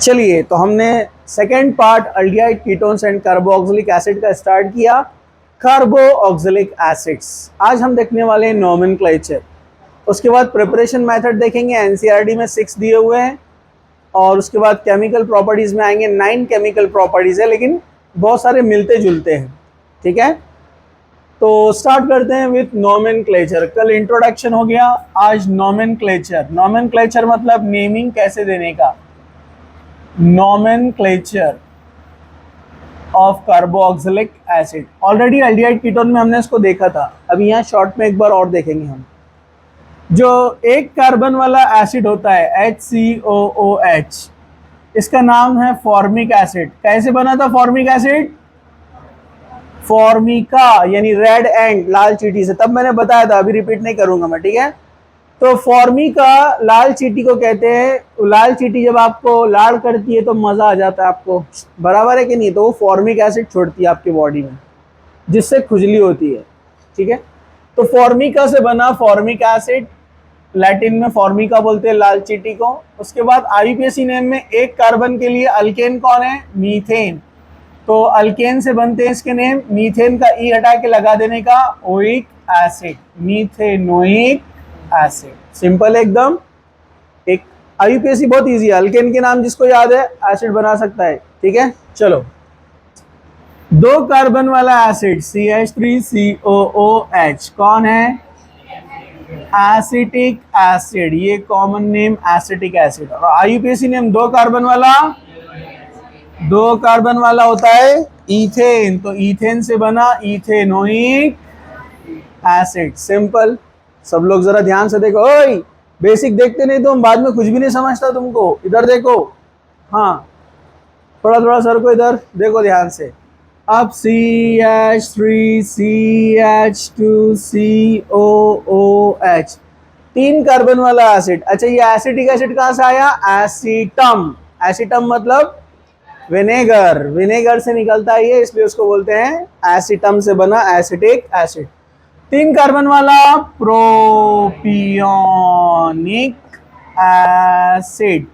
चलिए, तो हमने second part aldehyde ketones and carboxylic acid का स्टार्ट किया। कार्बोक्सिलिक एसिड्स आज हम देखने वाले हैं नोमेनक्लेचर। उसके बाद प्रिपरेशन मेथड देखेंगे, एनसीईआरटी में 6 दिए हुए हैं। और उसके बाद केमिकल प्रॉपर्टीज में आएंगे, 9 केमिकल प्रॉपर्टीज है, लेकिन बहुत सारे मिलते जुलते हैं। ठीक है, तो स्टार्ट करते हैं विथ नोमेनक्लेचर। कल इंट्रोडक्शन हो गया, आज नोमेनक्लेचर। नोमेनक्लेचर मतलब नेमिंग कैसे देने का। Nomenclature of carboxylic acid. Already aldehyde ketone में हमने इसको देखा था, अभी यहाँ शॉर्ट में एक बार और देखेंगे हम। जो एक कार्बन वाला एसिड होता है HCOOH, इसका नाम है फॉर्मिक एसिड। कैसे बना था फॉर्मिक एसिड? फॉर्मिका यानी रेड एंड, लाल चींटी से। तब मैंने बताया था, अभी रिपीट नहीं करूंगा मैं। ठीक है, तो फॉर्मिका लाल चींटी को कहते हैं। लाल चींटी जब आपको लाड़ करती है तो मजा आ जाता है आपको, बराबर है कि नहीं? तो वो फॉर्मिक एसिड छोड़ती है आपकी बॉडी में, जिससे खुजली होती है। ठीक है, तो फॉर्मिका से बना फॉर्मिक एसिड, लैटिन में फॉर्मिका बोलते हैं लाल चींटी को। उसके बाद आईयूपीएसी नेम में एक कार्बन के लिए अल्केन कौन है? मीथेन। तो अल्केन से बनते हैं इसके नेम, मीथेन का ई हटा के लगा देने का oic acid, methanoic acid. Simple एकदम। एक आईयूपीएसी बहुत इजी है, अल्केन के नाम जिसको याद है एसिड बना सकता है। ठीक है, चलो। दो कार्बन वाला एसिड CH3COOH कौन है? Acetic acid. ये कॉमन नेम एसिटिक एसिड। और आईयूपीएसी नेम दो कार्बन वाला होता है इथेन। तो इथेन से बना इथेनोइक एसिड। सिंपल। सब लोग जरा ध्यान से देखो। ओए, बेसिक देखते नहीं तो हम बाद में कुछ भी नहीं समझता तुमको। इधर देखो, हाँ, थोड़ा थोड़ा सर को इधर देखो ध्यान से। अब CH3CH2COOH, 3 कार्बन वाला एसिड। अच्छा, ये एसिटिक एसिड कहां से आया? एसीटम। एसीटम मतलब विनेगर। विनेगर से निकलता है ये, इसलिए उसको बोलते हैं एसीटम से बना एसिटिक एसिड। 3 कार्बन वाला प्रोपियोनिक एसिड।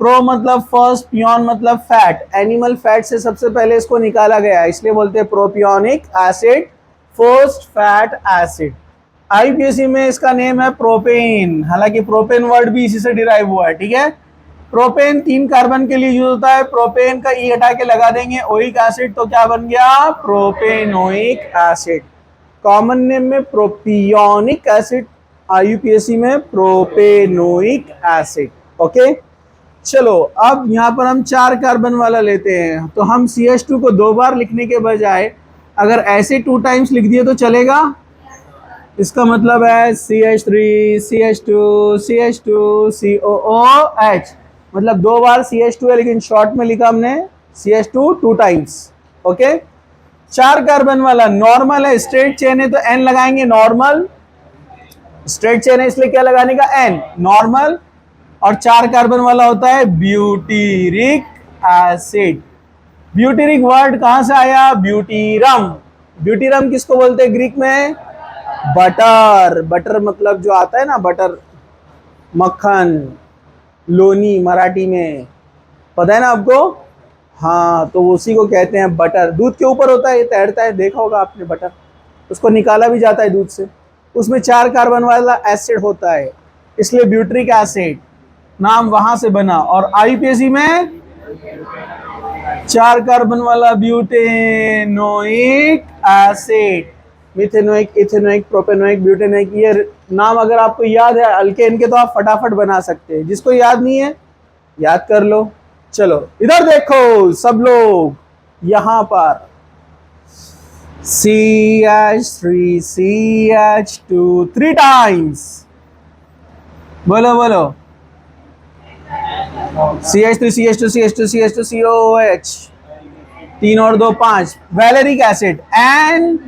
प्रो मतलब फर्स्ट, पियोन मतलब फैट। एनिमल फैट से सबसे पहले इसको निकाला गया, इसलिए बोलते हैं propionic acid, first fat acid. IUPAC में इसका नेम है प्रोपेन। हालांकि प्रोपेन वर्ड भी इसी से डिराइव हुआ है। ठीक है, प्रोपेन 3 कार्बन के लिए यूज होता है। प्रोपेन का ई हटा के लगा देंगे ओइक एसिड, तो क्या बन गया? Propanoic acid. कॉमन नेम में प्रोपियोनिक एसिड, आईयूपीएसी में प्रोपेनोइक एसिड। ओके, चलो अब यहां पर हम 4 कार्बन वाला लेते हैं। तो हम CH2 को 2 बार लिखने के बजाय अगर ऐसे 2 टाइम्स लिख दिए तो चलेगा। इसका मतलब है CH3 CH2 CH2 COOH, मतलब 2 बार CH2 है, लेकिन शॉर्ट में लिखा हमने CH2 2 टाइम्स। ओके, 4 कार्बन वाला नॉर्मल है, स्ट्रेट चेन है तो N लगाएंगे। नॉर्मल, स्ट्रेट चेन है इसलिए क्या लगाने का? N, normal. और 4 कार्बन वाला होता है ब्यूटीरिक एसिड। ब्यूटीरिक वर्ड कहां से आया? ब्यूटीरम। ब्यूटीरम किसको बोलते हैं ग्रीक में? बटर। बटर मतलब जो आता है ना, बटर, मक्खन, लोनी मराठी में, पता है ना आपको? हाँ, तो उसी को कहते हैं बटर। दूध के ऊपर होता है, ये तैरता है, देखा होगा आपने बटर। उसको निकाला भी जाता है दूध से। उसमें 4 कार्बन वाला एसिड होता है, इसलिए ब्यूट्रिक एसिड नाम वहां से बना। और आईयूपीएसी में 4 कार्बन वाला butanoic acid. Methanoic, ethanoic, propanoic, butanoic, ये नाम अगर आपको याद है अल्केन के तो आप फटाफट बना सकते हैं। जिसको याद नहीं है याद कर लो। चलो इधर देखो सब लोग, यहां पर CH3 CH2 3 टाइम्स। बोलो बोलो, CH3 CH2 CH2 CH2 COOH, 3 और 2 5। वैलेरिक एसिड, एंड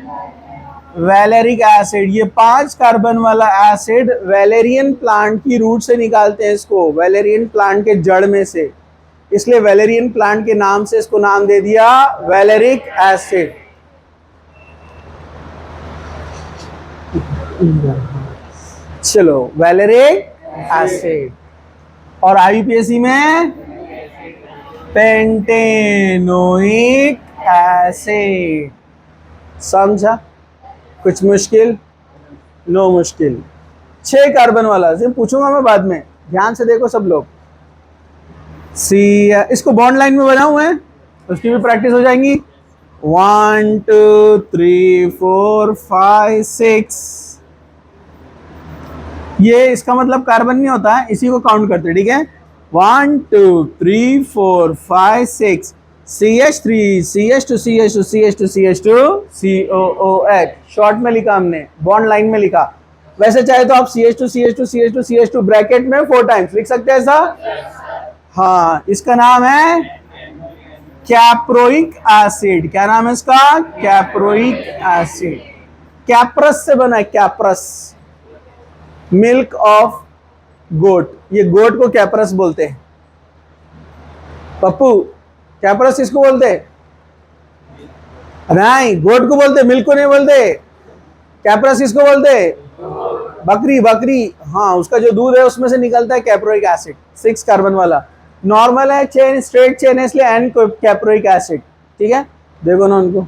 वैलेरिक एसिड, ये 5 कार्बन वाला एसिड वैलेरियन प्लांट की रूट से निकालते हैं इसको, वैलेरियन प्लांट के जड़ में से, इसलिए वैलेरियन प्लांट के नाम से इसको नाम दे दिया वैलेरिक एसिड। चलो, वैलेरिक एसिड। और आईयूपीएसी में पेंटेनोइक एसिड। समझा? कुछ मुश्किल? नो मुश्किल। 6 कार्बन वाला सिर्फ पूछूंगा मैं बाद में, ध्यान से देखो सब लोग। सी, इसको बॉन्ड लाइन में बनाऊं मैं, उसकी भी प्रैक्टिस हो जाएंगी। 1 2 3 4 5 6, ये इसका मतलब कार्बन नहीं होता है, इसी को काउंट करते, ठीक है। 1 2 3 4 5 6, CH3 CH2 CH2 CH2 CH2 COOH, short में लिखा हमने, बॉन्ड लाइन में लिखा। वैसे चाहे तो आप CH2 CH2 CH2 CH2 bracket में 4 टाइम्स लिख सकते हैं ऐसा। हाँ, इसका नाम है कैप्रोइक एसिड। क्या नाम है इसका? Caproic acid. कैप्रस से बना है, कैप्रस, मिल्क ऑफ गोट। ये गोट को कैप्रस बोलते हैं। पप्पू, कैप्रस किसको बोलते हैं? नहीं, गोट को बोलते, मिल्क को नहीं बोलते। कैप्रस किसको बोलते? बकरी, बकरी। हाँ, उसका जो दूध है उसमें से निकलता है कैप्रोइक एसिड, 6 कार्बन वाला। नॉर्मल है चेन, स्ट्रेट चेन है, इसलिए एन कैप्रोइक एसिड, ठीक है। देखो ना उनको,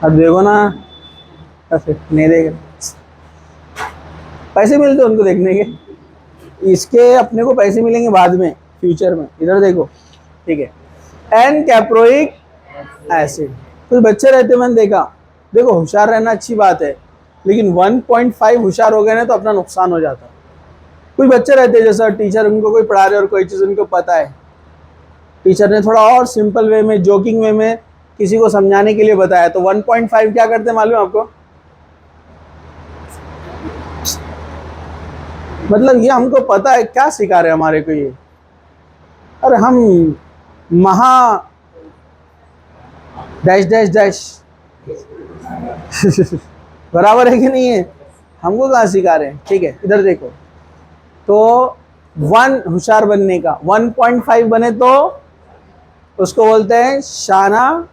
अब देखो ना, नहीं देख, पैसे मिलते उनको देखने के, इसके अपने को पैसे मिलेंगे बाद में, फ्यूचर में। इधर देखो, ठीक है, एन कैप्रोइक एसिड। कुछ बच्चे रहते, मैंने देखा, देखो होशियार रहना अच्छी बात है, लेकिन 1.5 होशियार हो गए ना तो अपना नुकसान हो जाता है। कुछ बच्चे रहते हैं जैसा टीचर उनको कोई पढ़ा रहे और कोई चीज़ उनको पता है, टीचर ने थोड़ा और सिंपल वे में, जोकिंग वे में किसी को समझाने के लिए बताया, तो 1.5 क्या करते हैं मालूम है आपको? मतलब ये हमको पता है क्या सिखा रहे हमारे को ये। अरे हम महा डैश डैश डैश बराबर है कि नहीं है? हमको कहाँ सिखा रहे हैं, ठीक है। इधर देखो, तो 1 होशियार बनने का, 1.5 बने तो उसको बोलते हैं शाना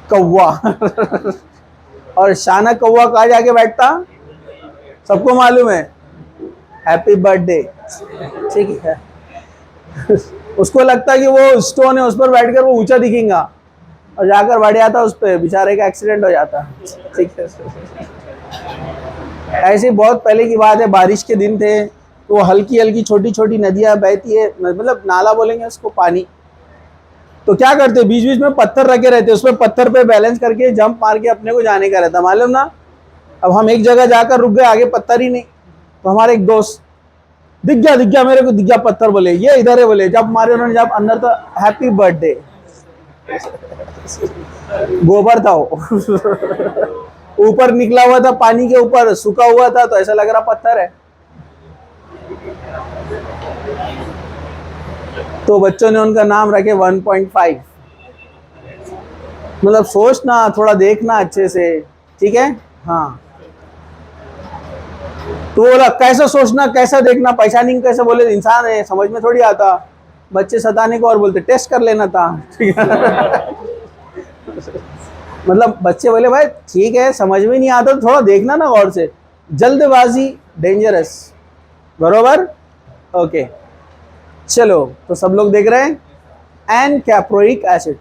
कौवा और शाना कौवा कहाँ जाके बैठता? सबको मालूम है, हैप्पी बर्थडे, ठीक है। उसको लगता है कि वो स्टोन है, उस पर बैठकर वो ऊंचा दिखेगा, और जाकर बैठ जाता उस पर, बेचारे का एक्सीडेंट हो जाता, ठीक है। ऐसे बहुत पहले की बात है, बारिश के दिन थे, तो हल्की हल्की छोटी छोटी नदियां बहती है, मतलब नाला बोलेंगे उसको, पानी। तो क्या करते, बीच बीच में पत्थर रखे रहते, उसमें पत्थर पे बैलेंस करके जंप मार के अपने को जाने का रहता, मालूम ना। अब हम एक जगह जाकर रुक गए, आगे पत्थर ही नहीं, तो हमारे एक दोस्त, दिख गया मेरे को, दिख गया पत्थर, बोले ये इधर है, बोले जब मारे उन्होंने, जब अंदर, तो हैप्पी बर्थडे, गोबर था वो ऊपर निकला हुआ था, पानी के ऊपर सूखा हुआ था, तो ऐसा लग रहा पत्थर है। तो बच्चों ने उनका नाम रखे 1.5। मतलब सोचना, थोड़ा देखना अच्छे से, ठीक है। हाँ, तो बोला कैसा सोचना, कैसा देखना, पहचानिंग कैसे, बोले इंसान है, समझ में थोड़ी आता, बच्चे सताने को और बोलते टेस्ट कर लेना था, ठीक है। मतलब बच्चे बोले भाई ठीक है, समझ में नहीं आता तो थोड़ा देखना ना गौर से, जल्दबाजी डेंजरस, बरोबर, ओके। चलो, तो सब लोग देख रहे हैं एन कैप्रोइक एसिड।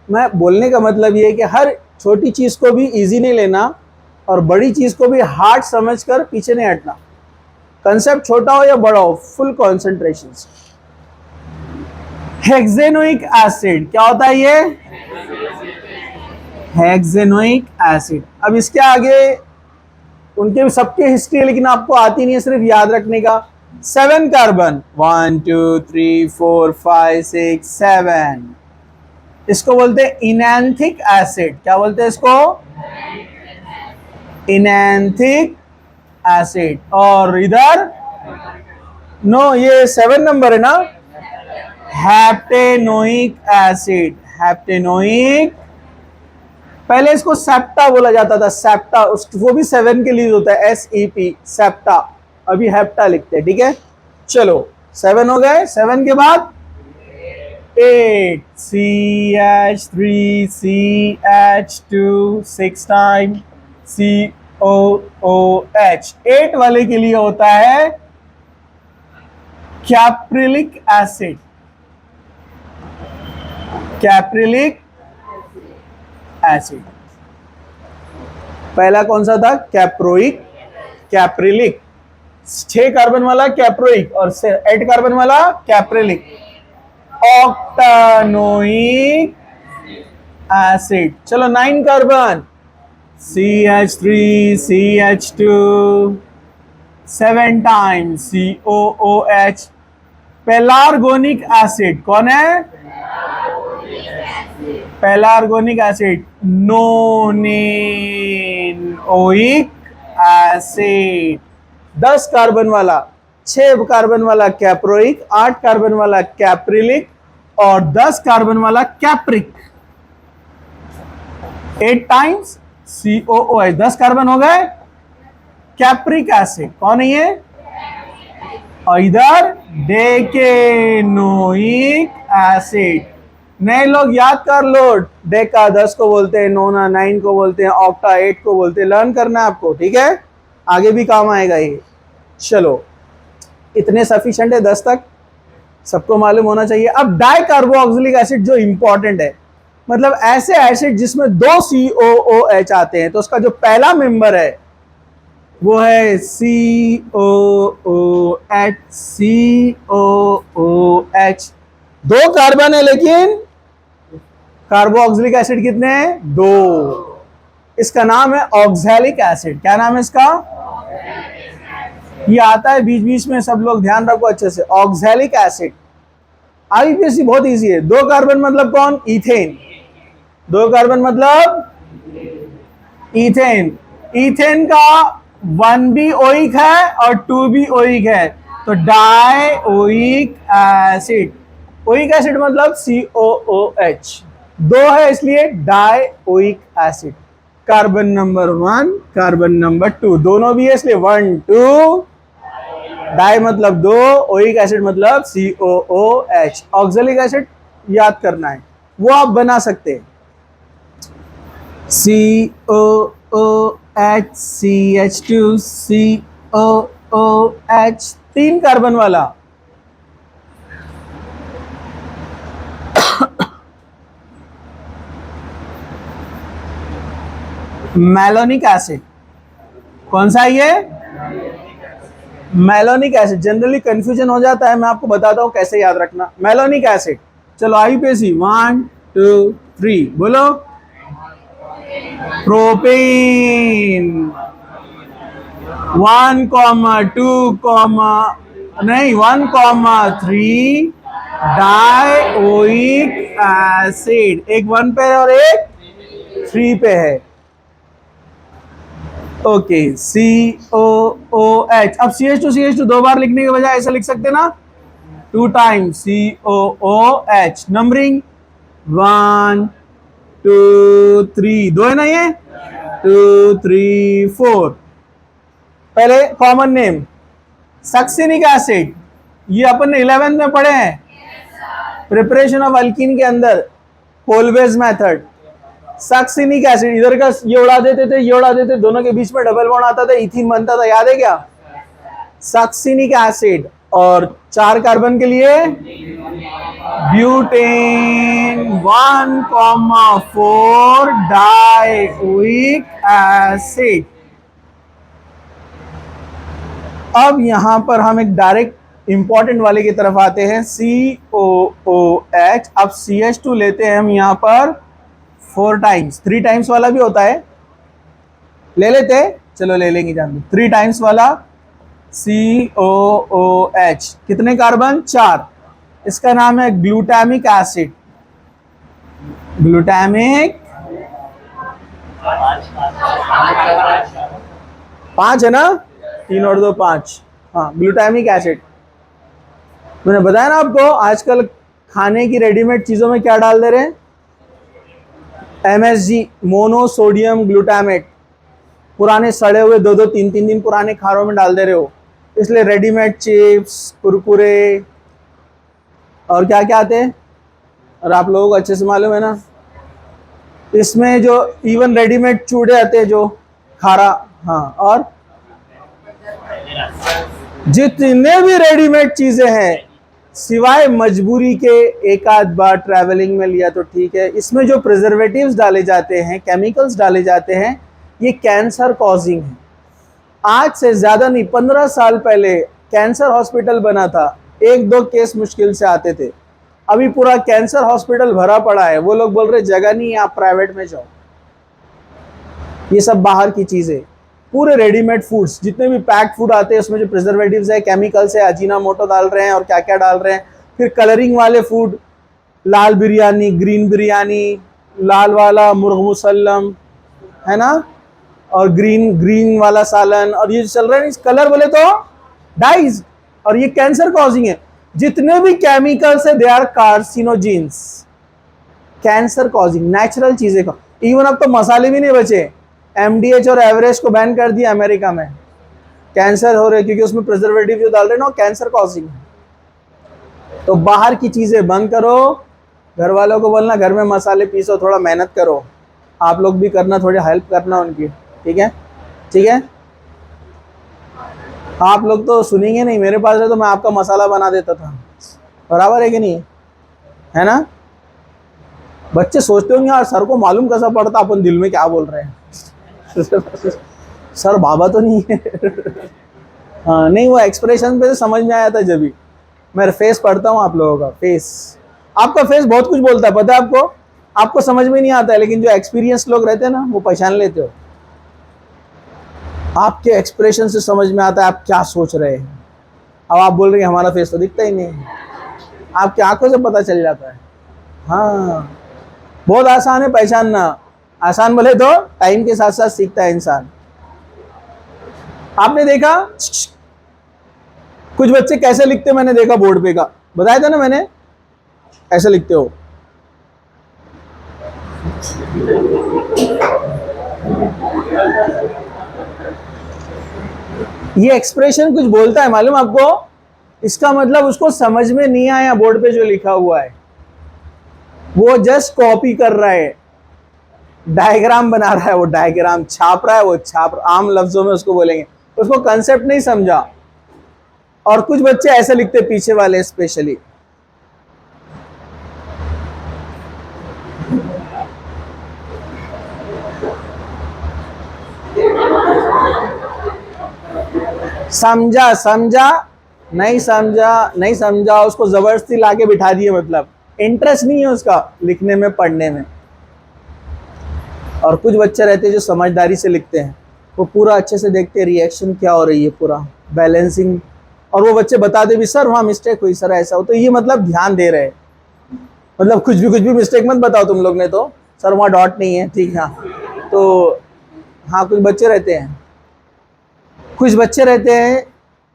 मैं बोलने का मतलब ये है कि हर छोटी चीज को भी इजी नहीं लेना, और बड़ी चीज को भी हार्ड समझकर पीछे नहीं हटना। कंसेप्ट छोटा हो या बड़ा हो, फुल कॉन्सेंट्रेशन। हेक्सेनोइक एसिड क्या होता है ये? हेक्सेनोइक एसिड। अब इसके आगे उनके सबके हिस्ट्री है, लेकिन आपको आती नहीं है, सिर्फ याद रखने का। 7 कार्बन, 1 2 3 4 5 6 7, इसको बोलते हैं इनैंथिक एसिड। क्या बोलते हैं इसको? इनैंथिक एसिड। और इधर नो, ये 7 नंबर है ना, हैप्टेनोइक एसिड। हैप्टेनोइक, पहले इसको सेप्टा बोला जाता था, सेप्टा, वो भी 7 के लिए होता है, SEP, सेप्टा। अभी हेप्टा लिखते हैं, ठीक है। चलो 7 हो गए, 7 के बाद 8, CH3 CH2 6 टाइम COOH। 8 वाले के लिए होता है कैप्रिलिक एसिड, कैप्रिलिक एसिड। पहला कौन सा था? Caproic, caprylic. 6 कार्बन वाला कैप्रोइक और 8 कार्बन वाला कैप्रिलिक। Octanoic acid. चलो 9 carbon, CH3 CH2 7 times COOH। Pelargonic acid कौन है? Pelargonic acid, nonanoic acid. 10 carbon वाला, 6 कार्बन वाला कैप्रोइक, 8 कार्बन वाला कैप्रिलिक और 10 कार्बन वाला कैप्रिक। 8 टाइम्स COOH, 10 कार्बन हो गए। कैप्रिक एसिड कौन है ये? और इधर डेकेनोइक एसिड। नए लोग याद कर लो, डेका 10 को बोलते हैं, नोना 9 को बोलते हैं, ऑक्टा 8 को बोलते हैं। लर्न करना है आपको, ठीक है? आगे भी काम आएगा ये। चलो इतने सफिशिएंट है, 10 तक सबको मालूम होना चाहिए। अब डाइकार्बोक्सिलिक एसिड जो इंपॉर्टेंट है, मतलब ऐसे एसिड जिसमें 2 COOH आते हैं, तो उसका जो पहला मेंबर है वो है COOH। COOH 2 कार्बन है, लेकिन कार्बोक्सिलिक एसिड कितने हैं? 2। इसका नाम है ऑक्सैलिक एसिड। क्या नाम है इसका? ये आता है बीच बीच में, सब लोग ध्यान रखो अच्छे से। Oxalic acid. आईपीएससी बहुत इजी है। 2 कार्बन मतलब कौन? इथेन। 2 कार्बन मतलब इथेन। इथेन का 1 भी ओइक है और 2 भी ओइक है, तो डाइओइक एसिड। ओइक एसिड मतलब COOH। 2 है इसलिए dioic acid. Carbon number 1, carbon number 2 दोनों भी है, इसलिए 1 2। डाई मतलब 2, ओइक एसिड मतलब COOH। ऑक्सैलिक एसिड याद करना है, वो आप बना सकते हैं। COOH CH2 COOH 3 कार्बन वाला। मैलोनिक एसिड कौन सा है ये? Malonic acid. जनरली कंफ्यूजन हो जाता है, मैं आपको बताता हूं कैसे याद रखना। Malonic acid. चलो आईपीएससी 1 2 3 बोलो। प्रोपेन 1, 2, नहीं 1, 3 डाइओइक एसिड। एक 1 पे है और एक 3 पे है। Okay COOH। अब CH2 2 बार लिखने के बजाय ऐसा लिख सकते ना, 2 टाइम्स COOH। नंबरिंग 1 2 3, 2 है ना ये? 2 3 4। पहले कॉमन नेम सक्सिनिक एसिड, ये अपन ने 11th में पढ़े हैं, प्रिपरेशन ऑफ अल्कीन के अंदर, कोलबेज मेथड। सक्सिनिक एसिड, इधर का ये उड़ा देते थे, ये उड़ा देते, दोनों के बीच में डबल बॉन्ड आता था, इथीन बनता था, याद है क्या? Succinic acid. और 4 कार्बन के लिए ब्यूटेन 1,4 डाइओइक एसिड। अब यहां पर हम एक डायरेक्ट इंपॉर्टेंट वाले की तरफ आते हैं, COOH। अब CH2 लेते हैं हम यहां पर 4 टाइम्स, 3 टाइम्स वाला भी होता है, ले लेते हैं, चलो ले लेंगे, जान दो। 3 टाइम्स वाला COOH। कितने कार्बन? 4। इसका नाम है ग्लूटामिक एसिड। ग्लूटामिक 5 है ना, 3 और 2 5। हाँ, ग्लूटामिक एसिड। मैंने बताया ना आपको, आजकल खाने की रेडीमेड चीजों में क्या डाल दे रहे हैं? MSG, monosodium glutamate. पुराने सड़े हुए 2 3 दिन पुराने खानों में डाल दे रहे हो, इसलिए रेडीमेड चिप्स, कुरकुरे और क्या क्या आते हैं, और आप लोगों को अच्छे से मालूम है ना, इसमें जो इवन रेडीमेड चूड़े आते हैं जो खारा, हाँ, और जितने भी रेडीमेड चीजें हैं, सिवाय मजबूरी के एक आध बार ट्रैवलिंग में लिया तो ठीक है, इसमें जो प्रिजर्वेटिव्स डाले जाते हैं, केमिकल्स डाले जाते हैं, ये कैंसर कॉजिंग है। आज से ज्यादा नहीं, 15 साल पहले कैंसर हॉस्पिटल बना था, एक दो केस मुश्किल से आते थे। अभी पूरा कैंसर हॉस्पिटल भरा पड़ा है। वो लोग बोल रहे जगह नहीं है, आप प्राइवेट में जाओ। ये सब बाहर की चीजें। पूरे रेडीमेड फूड्स, जितने भी पैक्ड फूड आते हैं, उसमें जो प्रिजर्वेटिव्स है, केमिकल्स है, अजीनामोटो डाल रहे हैं और क्या क्या डाल रहे हैं। फिर कलरिंग वाले फूड, लाल बिरयानी, ग्रीन बिरयानी, लाल वाला मुर्ग मुसल्लम, है ना, और ग्रीन ग्रीन वाला सालन, और ये चल रहा है। इस कलर बोले तो डाइज, और ये कैंसर कॉजिंग है। जितने भी केमिकल्स है, they are carcinogens, cancer causing, natural चीजें का। इवन अब तो मसाले भी नहीं बचे। एमडीएच और एवरेस्ट को बैन कर दिया अमेरिका में। कैंसर हो रहे क्योंकि उसमें प्रिजर्वेटिव जो डाल रहे हैं ना, कैंसर कॉजिंग है। तो बाहर की चीजें बंद करो। घर वालों को बोलना घर में मसाले पीसो, थोड़ा मेहनत करो। आप लोग भी करना, थोड़ी हेल्प करना उनकी, ठीक है, ठीक है। आप लोग तो सुनेंगे नहीं, मेरे पास है तो मैं आपका मसाला बना देता था, बराबर है कि नहीं, है ना। बच्चे सोचते होंगे यार सर को मालूम कैसा पड़ता अपन दिल में क्या बोल रहे हैं। सर बाबा तो नहीं है। हाँ नहीं, वो एक्सप्रेशन पे तो समझ में आया था। जब भी मैं फेस पढ़ता हूँ आप लोगों का फेस, आपका फेस बहुत कुछ बोलता है, पता है आपको। आपको समझ में नहीं आता है, लेकिन जो एक्सपीरियंस लोग रहते हैं ना, वो पहचान लेते हो। आपके एक्सप्रेशन से समझ में आता है आप क्या सोच रहे हैं। अब आप बोल रहे हैं हमारा फेस तो दिखता ही नहीं, आपकी आंखों से पता चल जाता है। हाँ, बहुत आसान है पहचानना। आसान बोले तो टाइम के साथ साथ सीखता है इंसान। आपने देखा कुछ बच्चे कैसे लिखते, मैंने देखा बोर्ड पे का, बताया था ना मैंने, ऐसे लिखते हो। ये एक्सप्रेशन कुछ बोलता है, मालूम आपको। इसका मतलब उसको समझ में नहीं आया बोर्ड पे जो लिखा हुआ है, वो जस्ट कॉपी कर रहा है, डायग्राम बना रहा है, वो डायग्राम छाप रहा है, वो छाप, आम लफ्जों में उसको बोलेंगे, उसको कंसेप्ट नहीं समझा। और कुछ बच्चे ऐसे लिखते, पीछे वाले स्पेशली। समझा समझा, नहीं समझा नहीं समझा, उसको जबरदस्ती लाके बिठा दिए, मतलब इंटरेस्ट नहीं है उसका लिखने में, पढ़ने में। और कुछ बच्चे रहते हैं जो समझदारी से लिखते हैं, वो पूरा अच्छे से देखते हैं रिएक्शन क्या हो रही है, पूरा बैलेंसिंग। और वो बच्चे बताते भी सर वहाँ मिस्टेक हुई, सर ऐसा हो, तो ये मतलब ध्यान दे रहे हैं। मतलब कुछ भी मिस्टेक मत बताओ तुम लोग ने, तो सर वहाँ डॉट नहीं है, ठीक है। तो हाँ, कुछ बच्चे रहते हैं, कुछ बच्चे रहते हैं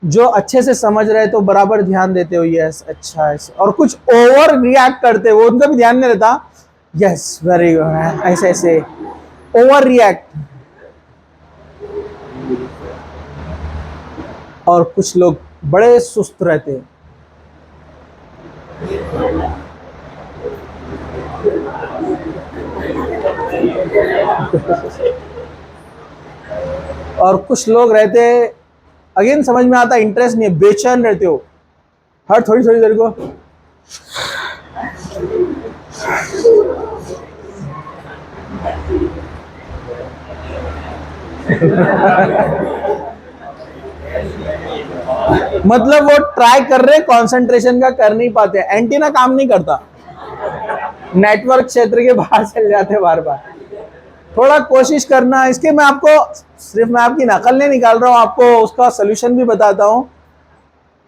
जो अच्छे से समझ रहे तो बराबर ध्यान देते हो, यस अच्छा ऐसे। और कुछ ओवर रिएक्ट करते, वो उनका भी ध्यान नहीं रहता, यस वेरी गुड, ऐसे ऐसे ओवर रिएक्ट। और कुछ लोग बड़े सुस्त रहते हैं। और कुछ लोग रहते हैं, अगेन समझ में आता, इंटरेस्ट नहीं है, बेचैन रहते हो हर थोड़ी थोड़ी देर को। मतलब वो ट्राई कर रहे, कंसंट्रेशन का कर नहीं पाते, एंटीना काम नहीं करता, नेटवर्क क्षेत्र के बाहर चल जाते बार बार। थोड़ा कोशिश करना इसके। मैं आपको सिर्फ, मैं आपकी नकल नहीं निकाल रहा हूँ, आपको उसका सोल्यूशन भी बताता हूँ।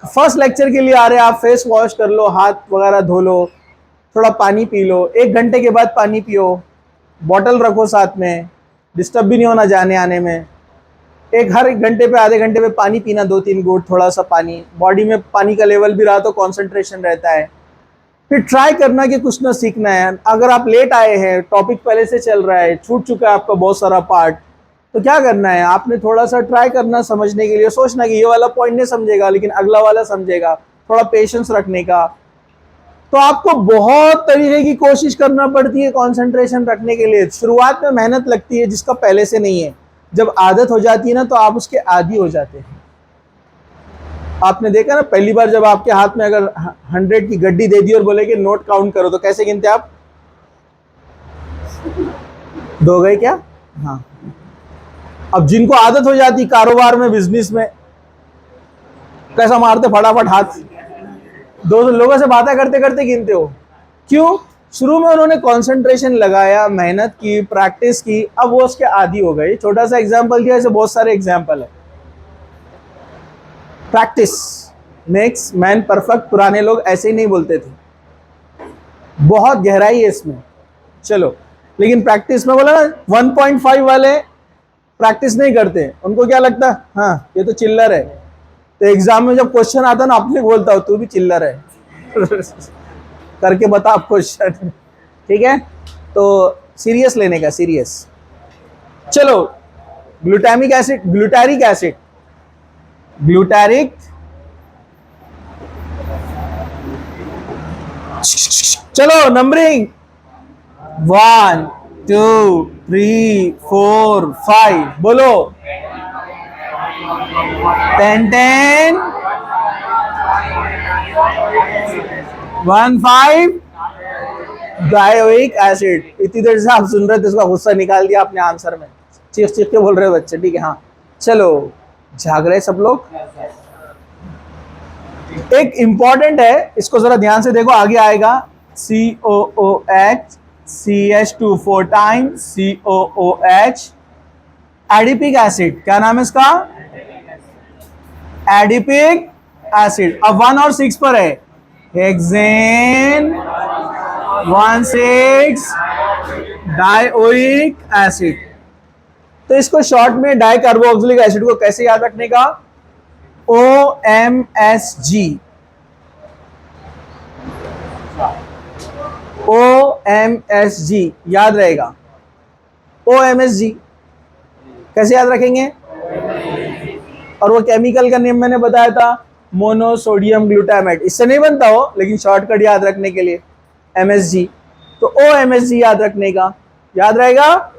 फर्स्ट लेक्चर के लिए आ रहे हैं आप, फेस वॉश कर लो, हाथ वगैरह धो लो, थोड़ा पानी पी लो, 1 घंटे के बाद पानी पियो, बॉटल रखो साथ में, डिस्टर्ब भी नहीं होना जाने आने में। हर 1 घंटे पे, आधे घंटे पे पानी पीना, 2-3 घूंट थोड़ा सा पानी, बॉडी में पानी का लेवल भी रहा तो कंसंट्रेशन रहता है। फिर ट्राई करना कि कुछ ना सीखना है। अगर आप लेट आए हैं, टॉपिक पहले से चल रहा है, छूट चुका है आपका बहुत सारा पार्ट, तो क्या करना है, आपने थोड़ा सा ट्राई करना समझने के लिए, सोचना कि ये वाला पॉइंट नहीं समझेगा लेकिन अगला वाला समझेगा, थोड़ा पेशेंस रखने का। तो आपको बहुत तरीके की कोशिश करना पड़ती है कंसंट्रेशन रखने के लिए। शुरुआत में मेहनत लगती है जिसका पहले से नहीं है, जब आदत हो जाती है ना तो आप उसके आदी हो जाते हैं। आपने देखा ना, पहली बार जब आपके हाथ में अगर 100 की गड्डी दे दी और बोले कि नोट काउंट करो, तो कैसे गिनते आप? दो गए क्या? हाँ। अब जिनको आदत हो जाती कारोबार में, बिजनेस में, कैसा मारते फटाफट हाथ, दो लोगों से बातें करते करते गिनते हो। क्यों? शुरू में उन्होंने कंसंट्रेशन लगाया, मेहनत की, प्रैक्टिस की, अब वो उसके आदी हो गए। छोटा सा एग्जांपल दिया, ऐसे बहुत सारे एग्जांपल है। प्रैक्टिस मेक्स मैन परफेक्ट, पुराने लोग ऐसे ही नहीं बोलते थे, बहुत गहराई है इसमें। चलो, लेकिन प्रैक्टिस में बोला ना, 1.5 वाले प्रैक्टिस नहीं करते, उनको क्या लगता, हाँ ये तो चिल्लर है। तो एग्जाम में जब क्वेश्चन आता ना, अपने बोलता हो तू भी चिल्लर है करके बता आप क्वेश्चन। ठीक है, तो सीरियस लेने का, सीरियस। चलो, glutamic acid, glutaric acid, glutaric, चलो नंबरिंग 1 2 3 4 5, बोलो 10 10 1 5, डायोइक एसिड। इतनी देर से आप सुन रहे थे, इसका गुस्सा निकाल दिया आपने आंसर में, चीख चीख के बोल रहे हो बच्चे। ठीक है, हाँ चलो, जाग रहे सब लोग। एक इंपॉर्टेंट है, इसको जरा ध्यान से देखो, आगे आएगा COOH CH2 4 times COOH, adipic acid. क्या नाम है इसका? Adipic acid. अब 1 और 6 पर है, हेक्सेन 1,6 डायोइक एसिड। तो इसको शॉर्ट में डाई कार्बोक्सिलिक एसिड को कैसे याद रखने का? OMSG, OMSG याद रहेगा। OMSG कैसे याद रखेंगे? और वो केमिकल का नेम मैंने बताया था, मोनोसोडियम ग्लूटामेट। इससे नहीं बनता हो, लेकिन शॉर्टकट याद रखने के लिए MSG। तो OMSG याद रखने का, याद रहेगा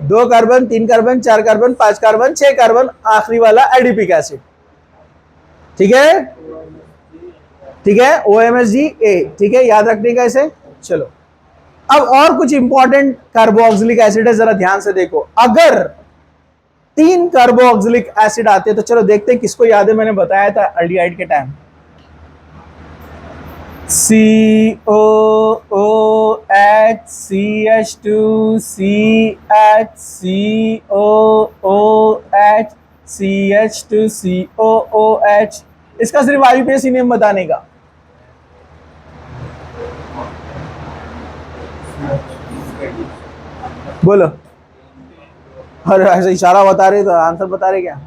2 carbon 3 carbon 4 carbon 5 carbon 6 carbon, आखिरी वाला एडिपिक एसिड। ठीक है, ठीक है, OMSG A, ठीक है, याद रखने का इसे। चलो, अब और कुछ इंपॉर्टेंट कार्बोक्सिलिक एसिड है, जरा ध्यान से देखो। अगर 3 कार्बोक्सिलिक एसिड आते हैं तो चलो देखते हैं किसको याद है, मैंने बताया था एल्डिहाइड के time. COOH CH2 CH COOH CH2 COOH, इसका सिर्फ IUPAC नेम बताने का। बोलो, अरे ऐसे इशारा बता रहे तो आंसर बता रहे क्या?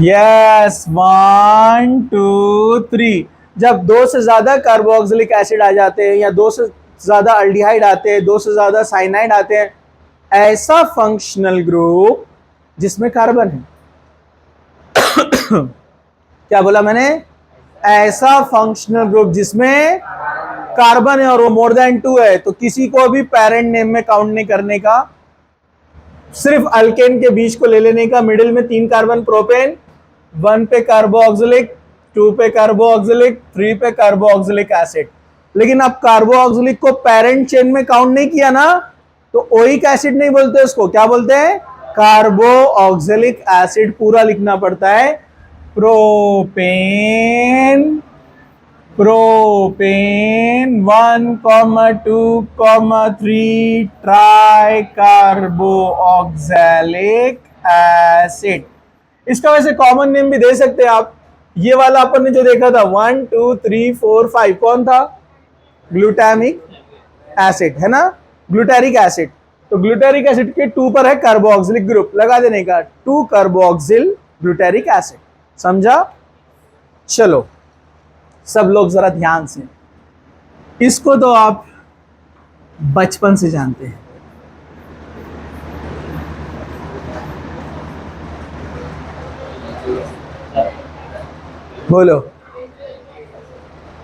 यस, 1 2 3। जब 2 से ज्यादा कार्बोक्सिलिक एसिड आ जाते हैं, या 2 से ज्यादा अल्डिहाइड आते हैं, 2 से ज्यादा साइनाइड आते हैं, ऐसा फंक्शनल ग्रुप जिसमें कार्बन है क्या बोला मैंने? ऐसा फंक्शनल ग्रुप जिसमें कार्बन है और वो मोर देन 2 है, तो किसी को भी पेरेंट नेम में काउंट नहीं करने का, सिर्फ अल्केन के बीच को ले लेने का, मिडिल में 3 कार्बन प्रोपेन, 1 पे कार्बोक्सिलिक, 2 पे कार्बोक्सिलिक, 3 पे कार्बोक्सिलिक एसिड। लेकिन अब कार्बोक्सिलिक को पेरेंट चेन में काउंट नहीं किया ना, तो ओइक एसिड नहीं बोलते उसको, क्या बोलते हैं? Carboxylic acid. पूरा लिखना पड़ता है, propane, propane 1, 2, 3 try carboxylic acid. इसका वैसे कॉमन नेम भी दे सकते हैं आप। ये वाला अपन ने जो देखा था 1 2 3 4 5, कौन था? ग्लूटामिक एसिड है ना, ग्लूटारिक एसिड। तो ग्लूटारिक एसिड के 2 पर है कार्बोक्सिलिक ग्रुप, लगा देने का 2 कार्बोक्सिल ग्लूटारिक एसिड। समझा? चलो सब लोग जरा ध्यान से, इसको तो आप बचपन से जानते हैं। बोलो,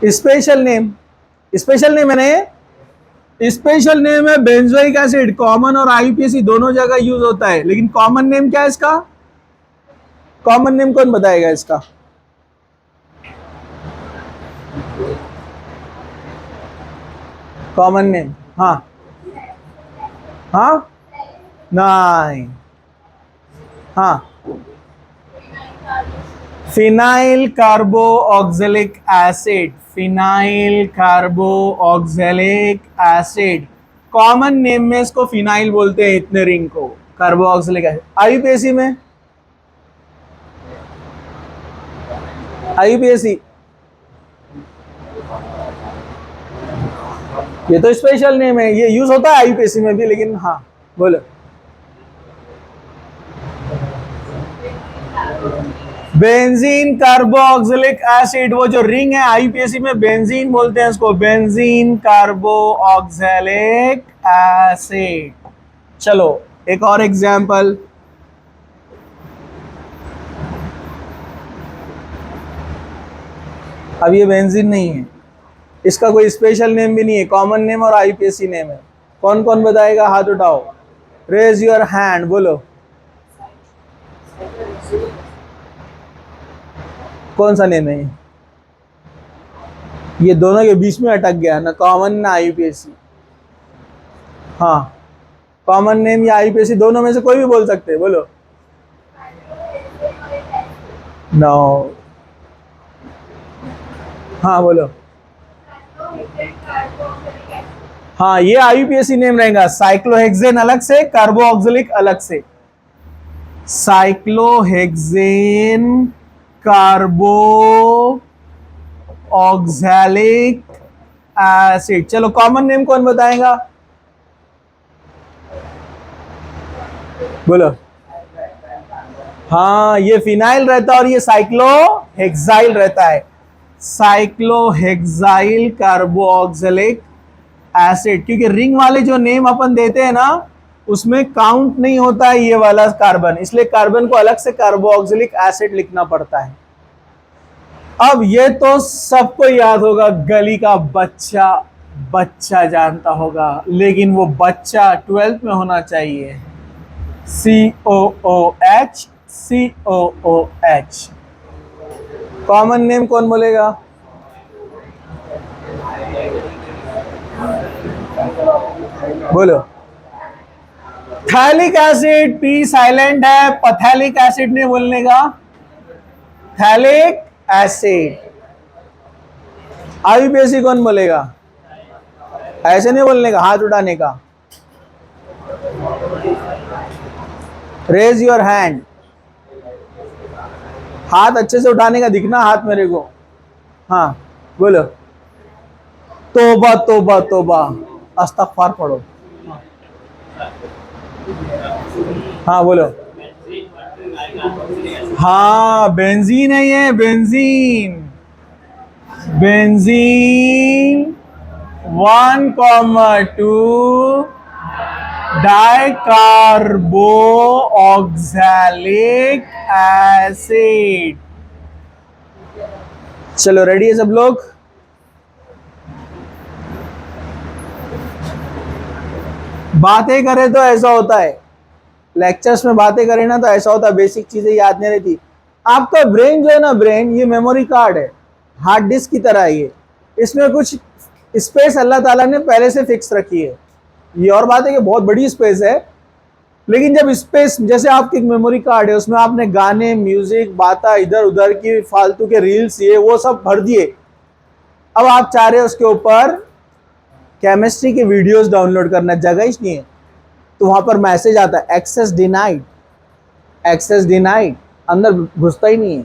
स्पेशल नेम, स्पेशल नेम मैंने, स्पेशल नेम है बेंजोइक एसिड। कॉमन और IUPAC दोनों जगह यूज होता है, लेकिन कॉमन नेम क्या है इसका? कॉमन नेम कौन बताएगा इसका? कॉमन नेम, हाँ हाँ, नहीं, हाँ, phenyl कार्बो oxalic acid, phenyl कार्बो oxalic acid. Common name में इसको फिनाइल बोलते हैं, इतने रिंग को, कार्बो ऑक्जेलिक एसिड। आईयूपीएसी में, आईयूपीएसी ये तो स्पेशल नेम है, ये यूज होता है आईयूपीएसी में भी, लेकिन हाँ बोलो। बेंजीन कार्बोक्सिलिक एसिड, वो जो रिंग है आईयूपीएसी में बेंजीन बोलते हैं इसको, बेंजीन कार्बोक्सिलिक एसिड। चलो एक और एग्जांपल, अब ये बेंजीन नहीं है, इसका कोई स्पेशल नेम भी नहीं है, कॉमन नेम और आईयूपीएसी नेम है। कौन कौन बताएगा, हाथ उठाओ, रेज योर हैंड, बोलो कौन सा नेम है ये दोनों के बीच में अटक गया, ना कॉमन ना आईयूपीएसी। हाँ, कॉमन नेम या आईयूपीएसी दोनों में से कोई भी बोल सकते हैं, बोलो। नो, हाँ बोलो। हाँ, ये आईयूपीएसी नेम रहेगा, साइक्लोहेक्सेन अलग से, कार्बोक्सिलिक अलग से, साइक्लोहेक्सेन कार्बो ऑक्सैलिक एसिड। चलो कॉमन नेम कौन बताएगा, बोलो। हाँ, ये फिनाइल रहता है और ये साइक्लोहेक्साइल रहता है, साइक्लोहेक्साइल कार्बोक्सिलिक एसिड। क्योंकि रिंग वाले जो नेम अपन देते हैं ना, उसमें काउंट नहीं होता है ये वाला कार्बन, इसलिए कार्बन को अलग से कार्बोक्सिलिक एसिड लिखना पड़ता है। अब ये तो सबको याद होगा, गली का बच्चा बच्चा जानता होगा, लेकिन वो बच्चा 12th में होना चाहिए, COOH, COOH। कॉमन नेम कौन बोलेगा, बोलो। थैलिक एसिड, पी साइलेंट है, पथैलिक एसिड नहीं बोलने का, थैलिक एसिड। आईयूपीएसी कौन बोलेगा, ऐसे नहीं बोलने का, हाथ उठाने का, रेज योर हैंड, हाथ अच्छे से उठाने का, दिखना हाथ मेरे को, हाँ बोलो। तोबा तोबा तोबा, अस्तगफार पढ़ो, हाँ बोलो। हाँ, बेंजीन है ये, बेंजीन, बेंजीन 1,2 डाइकार्बो ऑक्सैलिक एसिड। चलो रेडी है सब लोग, बातें करें तो ऐसा होता है, लेक्चर्स में बातें करें ना तो ऐसा होता है, बेसिक चीजें याद नहीं रहती। आपका ब्रेन जो है ना, ब्रेन ये मेमोरी कार्ड है, हार्ड डिस्क की तरह है ये, इसमें कुछ स्पेस अल्लाह ताला ने पहले से फिक्स रखी है। ये और बात है कि बहुत बड़ी स्पेस है, लेकिन जब स्पेस, जैसे आपकी मेमोरी कार्ड है, उसमें आपने गाने, म्यूजिक, बातें इधर उधर की, फालतू के रील्स, ये वो सब भर दिए। अब आप चाह रहे हो उसके ऊपर केमिस्ट्री के वीडियोस डाउनलोड करना, जगह ही नहीं है, तो वहां पर मैसेज आता है एक्सेस डिनाइड, एक्सेस डिनाइड, अंदर घुसता ही नहीं है।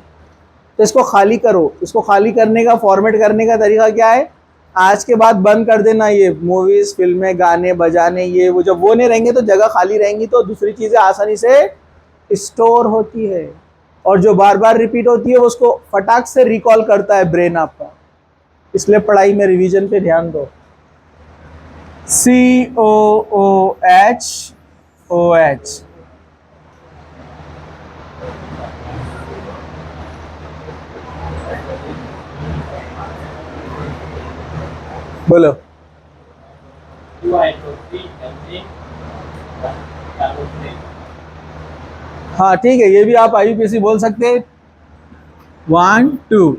तो इसको खाली करो। इसको खाली करने का, फॉर्मेट करने का तरीका क्या है, आज के बाद बंद कर देना ये मूवीज, फिल्में, गाने बजाने, ये वो, जब वो नहीं रहेंगे तो जगह खाली रहेंगी, तो दूसरी चीजें आसानी से स्टोर होती है, और जो बार बार रिपीट होती है वो उसको फटाक से रिकॉल करता है ब्रेन आपका। इसलिए पढ़ाई में रिवीजन पे ध्यान दो। COOH, बोलो। हाँ ठीक है, ये भी आप IUPAC बोल सकते हैं। 1 2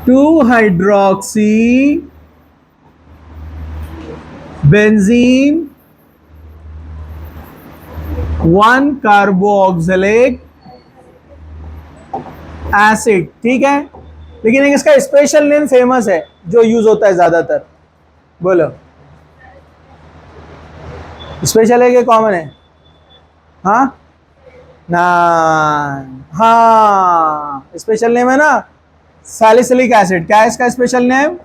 2 हाइड्रोक्सी बेंजीन 1 कार्बोक्सिलिक एसिड। ठीक है, लेकिन एक इसका स्पेशल नेम फेमस है जो यूज होता है ज्यादातर। बोलो, स्पेशल है कि कॉमन है? हाँ ना, हाँ स्पेशल नेम है ना, सैलिसिलिक एसिड। क्या है इसका स्पेशल नेम?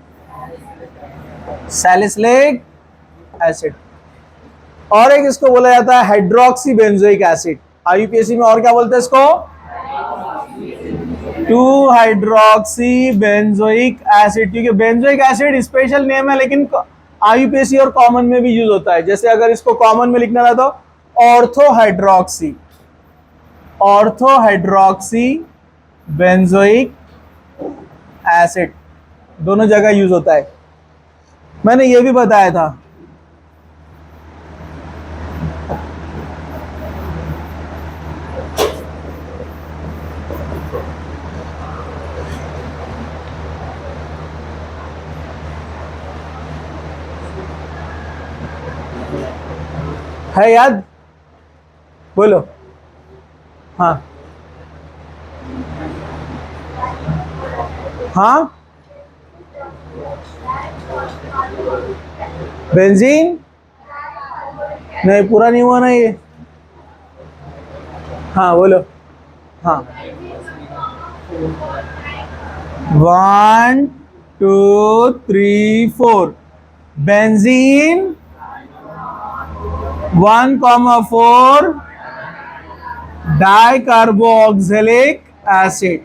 Salicylic acid. और एक इसको बोला जाता है हाइड्रोक्सी बेंजोइक एसिड। IUPAC में और क्या बोलते हैं इसको? 2 हाइड्रोक्सी बेंजोइक एसिड। ठीक है, बेंजोइक एसिड स्पेशल नेम है, लेकिन IUPAC और कॉमन में भी यूज होता है। जैसे अगर इसको कॉमन में लिखना था तो ortho hydroxy, ortho hydroxy benzoic acid, दोनों जगह यूज होता है। मैंने ये भी बताया था। है याद? बोलो। हाँ हाँ, बेंजीन नहीं, पूरा नहीं हुआ ना ये। हाँ बोलो। हाँ 1 2 3 4 बेंजीन 1,4 डाई कार्बोक्सिलिक एसिड,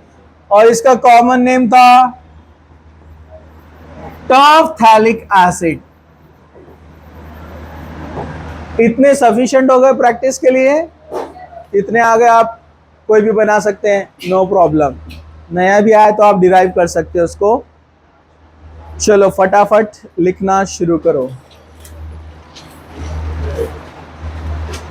और इसका कॉमन नेम था टॉफ्थैलिक एसिड। इतने सफिशिएंट हो गए प्रैक्टिस के लिए, इतने आगे आप कोई भी बना सकते हैं, नो प्रॉब्लम। नया भी आए तो आप डिराइव कर सकते हो उसको। चलो फटाफट लिखना शुरू करो।